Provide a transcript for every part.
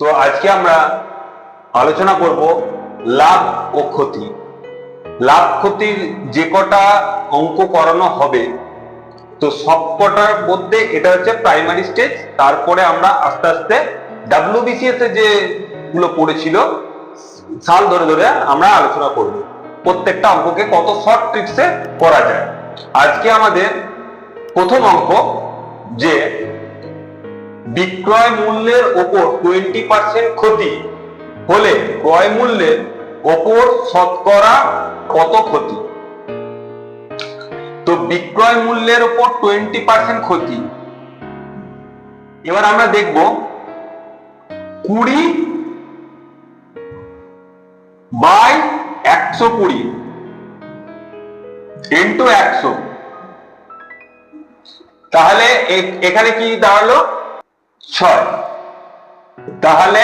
তো আজকে আমরা আলোচনা করব লাভ ও ক্ষতি। লাভ ক্ষতির যে কটা অঙ্ক করানো হবে, তো সবকটার মধ্যে এটা হচ্ছে প্রাইমারি স্টেজ। তারপরে আমরা আস্তে আস্তে WBCS এ যেগুলো পড়েছিল সাল ধরে ধরে আমরা আলোচনা করব প্রত্যেকটা অঙ্ককে কত শর্ট ট্রিক্সে করা যায়। আজকে আমাদের প্রথম অঙ্ক, যে বিক্রয় মূল্যের ওপর 20% ক্ষতি হলে ক্রয় মূল্যের ওপর শতকরা কত ক্ষতি। তো বিক্রয় মূল্যের ওপর 20% ক্ষতি, এবার আমরা দেখব 20/120 ইন্টু 100। তাহলে এখানে কি দাঁড়ালো 6। তাহলে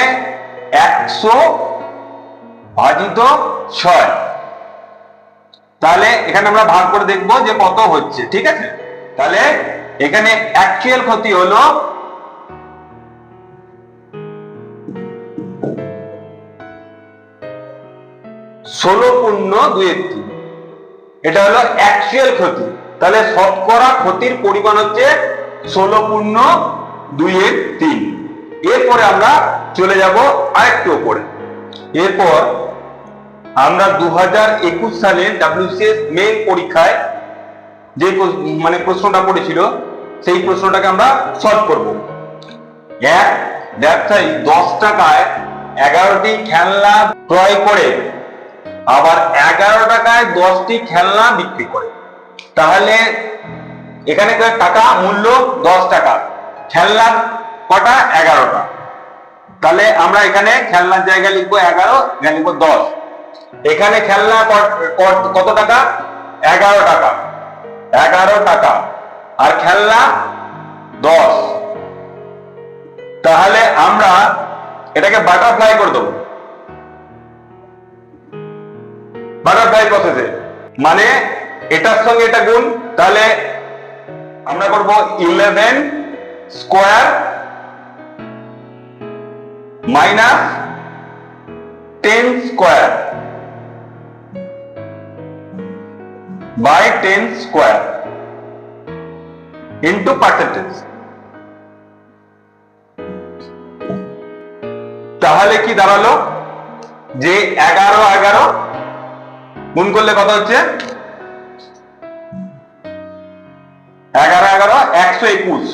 100 ভাজিত 6। তাহলে এখানে আমরা ভাগ করে দেখবো যে কত হচ্ছে। ঠিক আছে, তাহলে এখানে অ্যাকচুয়াল ক্ষতি হলো 16.213। এটা হলো অ্যাকচুয়াল ক্ষতি। তাহলে শতকরা ক্ষতির পরিমাণ হচ্ছে 16.213। এরপরে আমরা চলে যাব আরেকটু উপরে। এরপর আমরা 2021 সালে WCS মেইন পরীক্ষায় যে প্রশ্নটা পড়েছিল, সেই প্রশ্নটাকে আমরা সলভ করব। এক ব্যবসায়ী 10 টাকায় 11টি খেলনা ক্রয় করে আবার 11 টাকায় 10টি খেলনা বিক্রি করে। তাহলে এখানে টাকা মূল্য 10 টাকা, খেলনা কটা 11টা। তাহলে আমরা এখানে খেলনার জায়গায় লিখবো 11, এখানে লিখবো 10। এখানে খেলনা কত টাকা 11 টাকা, 11 টাকা, আর খেলনা 10। তাহলে আমরা এটাকে বাটারফ্লাই করে দেবো, বাটারফ্লাই প্রসেসে, মানে এটার সঙ্গে এটা গুণ। তাহলে আমরা করব 11 square minus 10 square by 10 square into percentage. তাহলে কি দাঁড়ালো যে 11 গুণ করলে কত হচ্ছে 121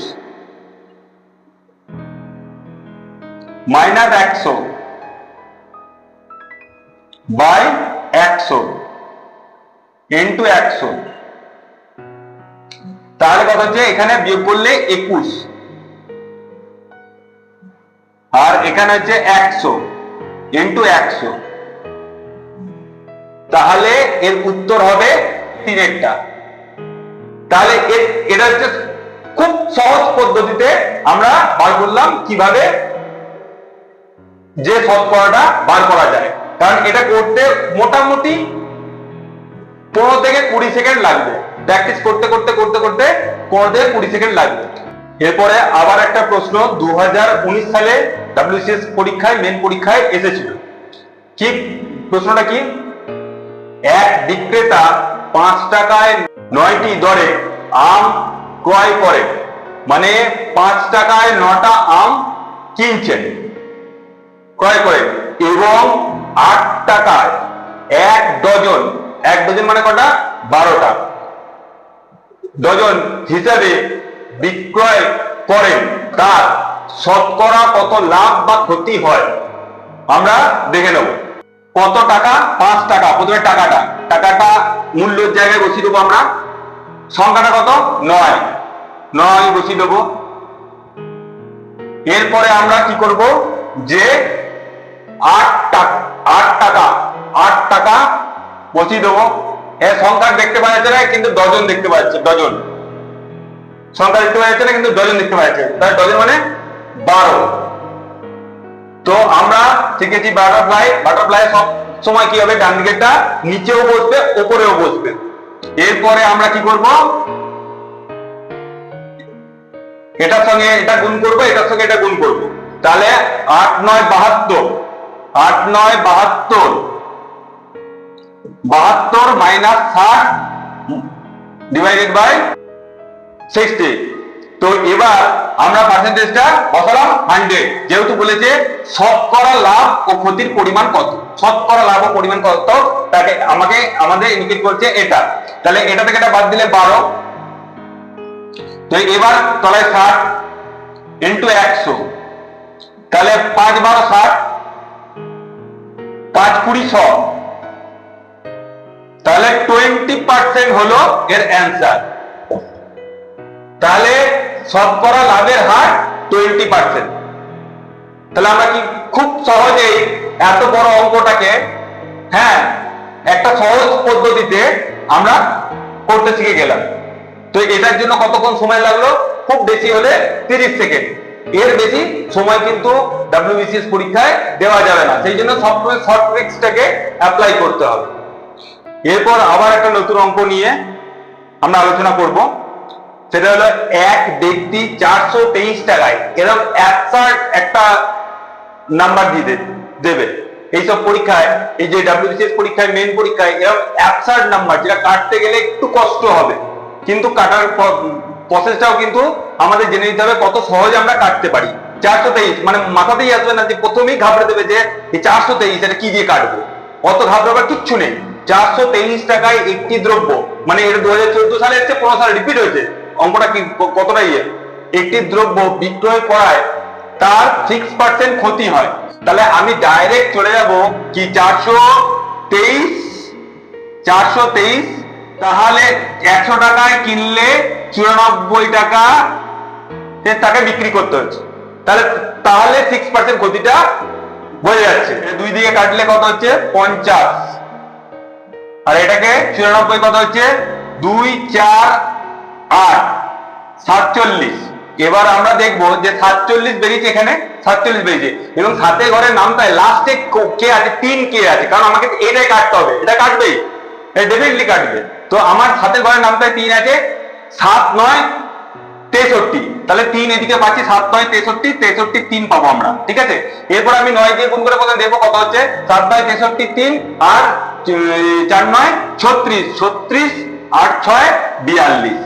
মাইনাস 100 বাই 100 ইন্টু 100। তাহলে কত হচ্ছে, এখানে বিয়োগ করলে 21, আর এখানে হচ্ছে 100 ইন্টু 100। তাহলে এর উত্তর হবে 3টা। তাহলে এটা হচ্ছে খুব সহজ পদ্ধতিতে আমরা বার করলাম কিভাবে যে শতকরাটা বার করা যায়। কারণ এটা করতে মোটামুটি 15 থেকে 20 সেকেন্ড লাগবে। প্র্যাকটিস করতে করতে করতে করতে 15 থেকে 20 সেকেন্ড লাগবে। এরপরে আবার একটা প্রশ্ন 2019 সালে WCS পরীক্ষায় মেন পরীক্ষায় এসেছিল। কি প্রশ্নটা কি, এক বিক্রেতা 5 টাকায় 9টি দরে আম ক্রয় করে, মানে 5 টাকায় 9টা আম কিনছেন, ক্রয় করে, এবং 8 টাকায় 1 ডজন, 1 ডজন মানে কটা 12টা ডজন হিসাবে বিক্রয় করেন, তার শতকরা কত লাভ বা ক্ষতি হয় আমরা দেখে নেব। কত টাকা 5 টাকা, প্রথমে টাকাটা মূল্যের জায়গায় বসিয়ে দেবো আমরা। সংখ্যাটা কত 9 বসিয়ে দেবো। এরপরে আমরা কি করব, যে 8 টাকা বসিয়ে দেবো। এর সংখ্যা দেখতে পাওয়া যাচ্ছে না, কিন্তু ডজন দেখতে পাচ্ছে, ডজন সংখ্যা দেখতে পাওয়া যাচ্ছে না, কিন্তু ডজন দেখতে পাওয়া যাচ্ছে। তাহলে ডজন মানে 12। তো আমরা শিখেছি বাটারফ্লাই সব সময় কি হবে, ডান দিকেরটা নিচেও বসবে উপরেও বসবে। এরপরে আমরা কি করব, এটার সঙ্গে এটা গুণ করব, এটার সঙ্গে এটা গুণ করব। তাহলে 8 9 72, 8 9 72, 72 মাইনাস 60 ডিভাইডেড বাই 60। তো এবার আমরা পার্সেন্টেজটা বসালাম 100, যেহেতু বলেছে শতকরা লাভ ও ক্ষতির পরিমাণ কত, শতকরা লাভ ও পরিমাণ কত তাকে আমাদের ইন্ডিকেট করছে এটা। তাহলে এটা থেকে এটা বাদ দিলে 12, তো এবার তলায় 60 ইন্টু 100, তাহলে 5 12 60, 5 20 100, তাহলে 20% হলো এর অ্যান্সার। তাহলে শতকরা লাভের হার 20%। তাহলে আমরা কি খুব সহজেই এত বড় অঙ্কটাকে একটা সহজ পদ্ধতিতে আমরা করতে শিখে গেলাম। তো এটার জন্য কতক্ষণ সময় লাগলো? খুব বেশি হলে 30 সেকেন্ড, এর বেশি সময় কিন্তু WBCS পরীক্ষায় দেওয়া যাবে না, সেই জন্য সবসময় শর্ট ট্রিক্সটাকে অ্যাপ্লাই করতে হবে। এরপর আবার একটা নতুন অঙ্ক নিয়ে আমরা আলোচনা করব, সেটা হলো এক ব্যক্তি 423 টাকায় এরকম একটা নাম্বার দিয়ে দেবে। এইসব পরীক্ষায়, এই যে WBCS পরীক্ষায়, মেন পরীক্ষায় এরকম অ্যাবসার্ড নাম্বার যেটা কাটতে গেলে একটু কষ্ট হবে, কিন্তু কাটার প্রসেসটাও কিন্তু আমাদের জেনে নিতে হবে কত সহজে আমরা কাটতে পারি। 423 মানে মাথাতেই আসবে না যে প্রথমেই ঘাবড়ে দেবে যে এই 423 এটা কি দিয়ে কাটবো, অত ঘাবড়াবার কিচ্ছু নেই। 423 টাকায় একটি দ্রব্য, মানে এটা 2014 সালে এসেছে, 15 সালে রিপিট হয়েছে। অঙ্কটা কি কতটা একটি দ্রব্য বিক্রয় করায় তার 6% ক্ষতি হয়। তাহলে আমি ডাইরেক্ট চলে যাব কি 423, তাহলে 100 টাকায় কিনলে 94 টাকা তাকে বিক্রি করতে হচ্ছে। তাহলে 6% ক্ষতিটা বোঝা যাচ্ছে। দুই দিকে কাটলে কত হচ্ছে? 50, আর এটাকে 94 কত হচ্ছে? 2 4 8 47। এবার আমরা দেখবো যে 47 বেরিয়েছে, এখানে 47 বেরিয়েছে, এবং সাথে ঘরের নামটায় লাস্টে কে আছে? 3 কে আছে, কারণ আমাকে এটাই কাটতে হবে, এটা কাটবেই, এটা ডেফিনেটলি কাটবে। তো আমার সাথে ঘরের নামটায় 3 আছে, 7 9 63, তাহলে 3 এদিকে পাচ্ছি, 7 9 63, 63 3 পাবো আমরা, ঠিক আছে। এরপর আমি 9 দিয়ে গুণ করে প্রথমে দেখবো কত হচ্ছে, 7 9 63 3, আর 4 9 36, 36 8 6 42,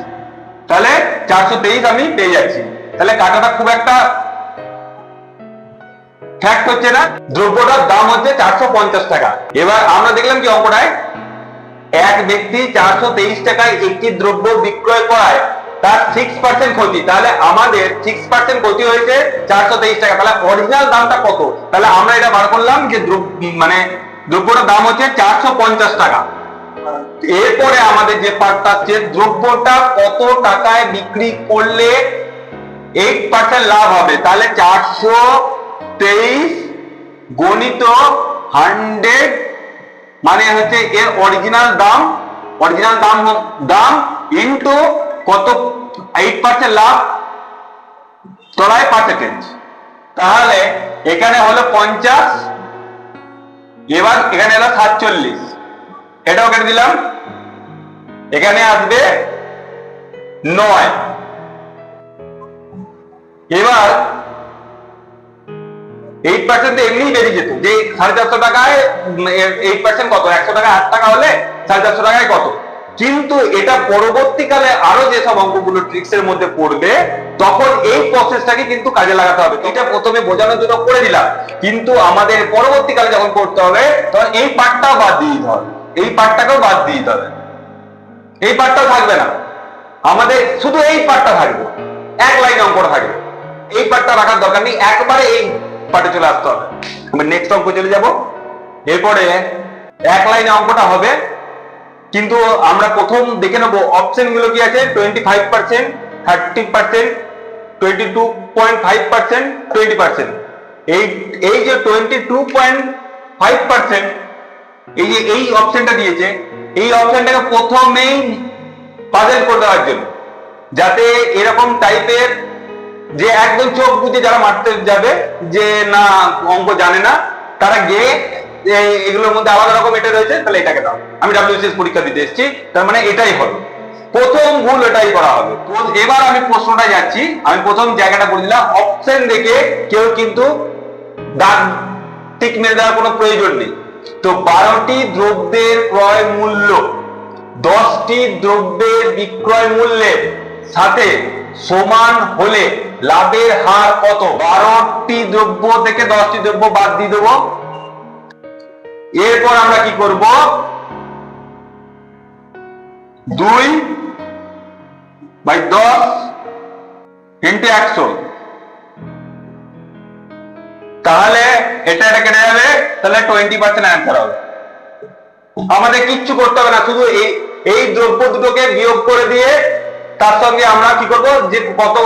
তাহলে 423 আমি পেয়ে যাচ্ছি। তাহলে কাটাটা খুব একটা ফ্যাক্ট হচ্ছে না। দ্রব্যটার দাম হচ্ছে 450 টাকা। এবার আমরা দেখলাম কি অঙ্কটায় এক ব্যক্তি 423 টাকায় একটি দ্রব্য বিক্রয় করায় তার 6% ক্ষতি, তাহলে আমাদের 6% ক্ষতি হয়েছে 423 টাকা। তাহলে অরিজিনাল দামটা কত? তাহলে আমরা এটা বার করলাম যে দ্রব্যটার দাম হচ্ছে 450 টাকা। এরপরে আমাদের যে পার্টটা আছে, দ্রব্যটা কত টাকায় বিক্রি করলে 8% লাভ হবে। তাহলে 423 গণিত 100 মানে হচ্ছে এর অরিজিনাল দাম ইনটু কত? 8% লাভ, তলায় পার্সেন্টেজ। তাহলে এখানে হলো 50, এবার এখানে হলো 47, এটাও কেটে দিলাম, এখানে আসবে 9। এবার 8% এমনি বেরিয়ে যেত, যে 450 টাকায় 8% কত? 100 টাকা 8 টাকা হলে 450 টাকায় কত? কিন্তু এটা পরবর্তীকালে আরো যেসব অঙ্কগুলো ট্রিক্সের মধ্যে পড়বে, তখন এই প্রসেসটাকে কিন্তু কাজে লাগাতে হবে। এটা প্রথমে বোঝানোর জন্য করে দিলাম, কিন্তু আমাদের পরবর্তীকালে যখন করতে হবে তখন এই পার্টটাও বাদ দিয়ে দিতে হবে, এই পার্টটাকেও বাদ দিয়ে দিতে হবে, এই পার্টটাও থাকবে না, আমাদের শুধু এই পার্টটা থাকবে, এক লাইন অঙ্কটা থাকবে। এই পার্টটা রাখার দরকার নেই, একবারে এই পার্টে চলে আসতে হবে। আমরা নেক্সট অঙ্ক চলে যাব। এরপরে এক লাইনে অঙ্কটা হবে, কিন্তু আমরা প্রথম দেখে নেবো অপশন গুলো কি আছে। 25%, 30%, 22.5%, 20%। এই যে 22.5%, এই অপশনটা দিয়েছে, এই অপশনটাকে প্রথমেই পাজল করে দেওয়ার জন্য, যাতে এরকম টাইপের যে একদম চোখ বুঝে যারা মারতে যাবে, যে না অঙ্ক জানে না, তারা গিয়ে এগুলোর মধ্যে আলাদা রকম এটা রয়েছে, তাহলে এটাকে দাও। আমি WBCS পরীক্ষা দিতে এসেছি, তার মানে এটাই হলো। প্রথম ভুল এটাই করা হবে। এবার আমি প্রশ্নটা যাচ্ছি, আমি প্রথম জায়গাটা বলে দিলাম, অপশন দেখে কেউ কিন্তু দাগ টিক মেরে দেওয়ার কোনো প্রয়োজন নেই। তো 12টি দ্রব্যের ক্রয় মূল্য 10টি দ্রব্যের বিক্রয় মূল্যের সাথে সমান হলে লাভের হার কত? 12টি দ্রব্য থেকে 10টি দ্রব্য বাদ দিয়ে দেবো। এরপর আমরা কি করব? 2/10 ইন্টু 100, তাহলে এটা কেটে যাবে, তাহলে 20% অ্যান্সার হবে। আমাদের কিচ্ছু করতে হবে না, শুধু এই দ্রব্য দুটোকে বিয়োগ করে দিয়ে তার সঙ্গে আমরা কি করব, যে কত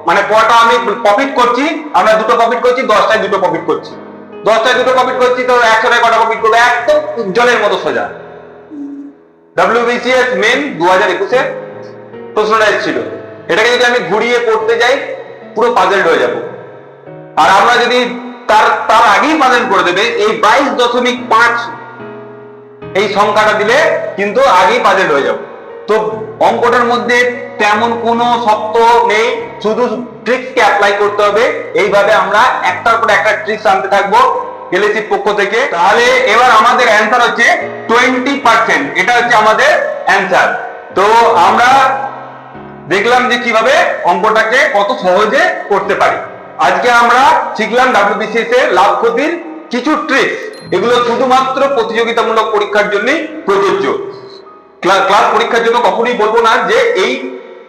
মানে কটা আমি প্রফিট করছি, আমরা দুটো প্রফিট করছি, 10টায় দুটো প্রফিট করছি, 10টায় দুটো প্রফিট করছি, তো 100টায় কটা প্রফিট করবো, একদম জলের মতো সোজা। WBCS মেন 2021-এ প্রশ্নটা এসেছিল, এটাকে যদি আমি ঘুরিয়ে করতে যাই পুরো পাজেলড হয়ে যাব। আর আমরা যদি তার আগেই পাজেল করে দেবে, এই 22.5 এই সংখ্যাটা দিলে কিন্তু আগেই পাজেল হয়ে যাবে। তো অঙ্কটার মধ্যে তেমন কোনো শর্ত নেই, শুধু ট্রিক্সকে অ্যাপ্লাই করতে হবে। এইভাবে আমরা একটার পর একটা ট্রিক্স আনতে থাকবো এলএসির পক্ষ থেকে। তাহলে এবার আমাদের অ্যান্সার হচ্ছে 20%, এটা হচ্ছে আমাদের অ্যান্সার। তো আমরা দেখলাম যে কিভাবে অঙ্কটাকে কত সহজে করতে পারি। আজকে আমরা শিখলাম WBCS এর লাভ ক্ষতির কিছু ট্রিক্স। এগুলো শুধুমাত্র প্রতিযোগিতামূলক পরীক্ষার জন্যই প্রযোজ্য। ক্লাস পরীক্ষার জন্য কখনোই বলবো না যে এই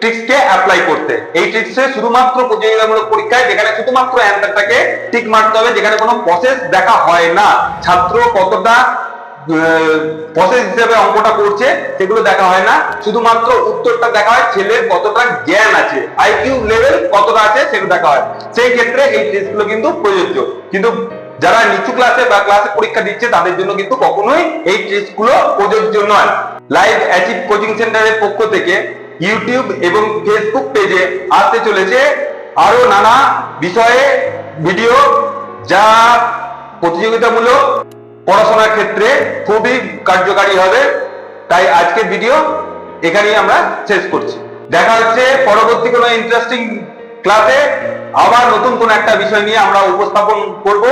ট্রিক্সকে অ্যাপ্লাই করতে। এই ট্রিক্সে শুধুমাত্র প্রতিযোগিতামূলক পরীক্ষায়, যেখানে শুধুমাত্র অ্যান্সারটাকে টিক মারতে হবে, যেখানে কোনো প্রসেস দেখা হয় না, ছাত্র কতটা প্রসেস হিসেবে অঙ্কটা করছে সেগুলো দেখা হয় না, শুধুমাত্র উত্তরটা দেখা হয়, ছেলের কতটা জ্ঞান আছে, আইকিউ লেভেল কতটা আছে সেগুলো দেখা হয়। সেই ক্ষেত্রে এই ট্রিক্সগুলো কিন্তু প্রযোজ্য। কিন্তু যারা নিচু ক্লাসে বা ক্লাসে পরীক্ষা দিচ্ছে তাদের জন্য কিন্তু কখনোই এই ট্রিক্সগুলো প্রযোজ্য নয়। লাইভ অ্যাচিভ কোচিং সেন্টারের পক্ষ থেকে ইউটিউব এবং ফেসবুক পেজে আসতে চলেছে আরো নানা বিষয়ে ভিডিও, যা প্রতিযোগিতামূলক পড়াশোনার ক্ষেত্রে খুবই কার্যকারী হবে। তাই আজকের ভিডিও এখানেই আমরা শেষ করছি। দেখা হচ্ছে পরবর্তী কোনো ইন্টারেস্টিং ক্লাসে, আবার নতুন কোনো একটা বিষয় নিয়ে আমরা উপস্থাপন করব।